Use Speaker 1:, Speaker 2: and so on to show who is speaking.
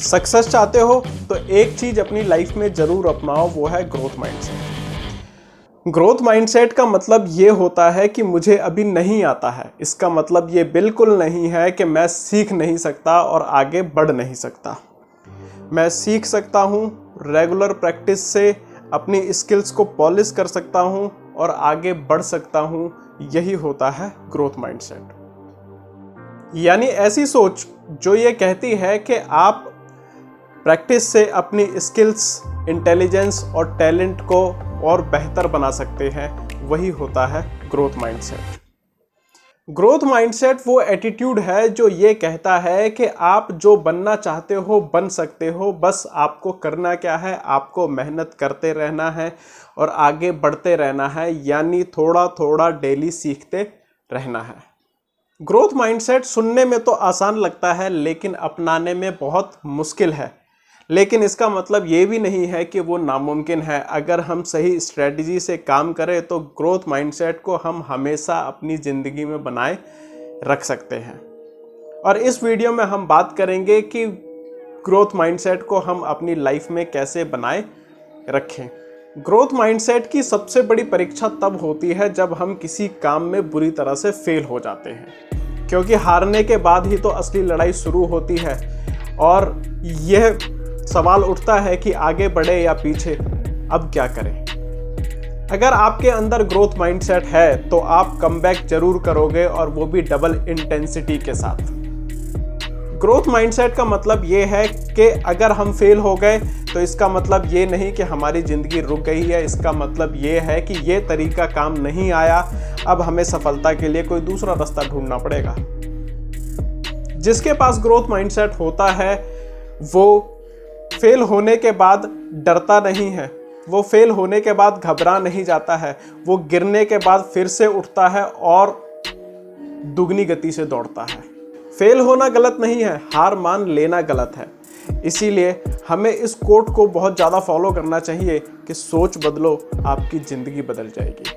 Speaker 1: Success चाहते हो तो एक चीज अपनी लाइफ में जरूर अपनाओ, वो है ग्रोथ माइंडसेट। ग्रोथ माइंडसेट का मतलब ये होता है कि मुझे अभी नहीं आता है, इसका मतलब ये बिल्कुल नहीं है कि मैं सीख नहीं सकता और आगे बढ़ नहीं सकता। मैं सीख सकता हूँ, रेगुलर प्रैक्टिस से अपनी स्किल्स को पॉलिश कर सकता हूँ और आगे बढ़ सकता हूँ। यही होता है ग्रोथ माइंडसेट। यानी ऐसी सोच जो ये कहती है कि आप प्रैक्टिस से अपनी स्किल्स, इंटेलिजेंस और टैलेंट को और बेहतर बना सकते हैं, वही होता है ग्रोथ माइंडसेट। ग्रोथ माइंडसेट वो एटीट्यूड है जो ये कहता है कि आप जो बनना चाहते हो बन सकते हो, बस आपको करना क्या है, आपको मेहनत करते रहना है और आगे बढ़ते रहना है, यानी थोड़ा थोड़ा डेली सीखते रहना है। ग्रोथ माइंडसेट सुनने में तो आसान लगता है लेकिन अपनाने में बहुत मुश्किल है, लेकिन इसका मतलब ये भी नहीं है कि वो नामुमकिन है। अगर हम सही स्ट्रेटजी से काम करें तो ग्रोथ माइंडसेट को हम हमेशा अपनी ज़िंदगी में बनाए रख सकते हैं। और इस वीडियो में हम बात करेंगे कि ग्रोथ माइंडसेट को हम अपनी लाइफ में कैसे बनाए रखें। ग्रोथ माइंडसेट की सबसे बड़ी परीक्षा तब होती है जब हम किसी काम में बुरी तरह से फेल हो जाते हैं, क्योंकि हारने के बाद ही तो असली लड़ाई शुरू होती है और यह सवाल उठता है कि आगे बढ़े या पीछे, अब क्या करें। अगर आपके अंदर ग्रोथ माइंडसेट है तो आप कमबैक जरूर करोगे, और वो भी डबल इंटेंसिटी के साथ। ग्रोथ माइंडसेट का मतलब ये है कि अगर हम फेल हो गए तो इसका मतलब ये नहीं कि हमारी ज़िंदगी रुक गई है, इसका मतलब ये है कि ये तरीका काम नहीं आया, अब हमें सफलता के लिए कोई दूसरा रास्ता ढूंढना पड़ेगा। जिसके पास ग्रोथ माइंडसेट होता है वो फेल होने के बाद डरता नहीं है, वो फेल होने के बाद घबरा नहीं जाता है, वो गिरने के बाद फिर से उठता है और दुगनी गति से दौड़ता है। फेल होना गलत नहीं है, हार मान लेना गलत है। इसीलिए हमें इस कोट को बहुत ज़्यादा फॉलो करना चाहिए कि सोच बदलो, आपकी ज़िंदगी बदल जाएगी।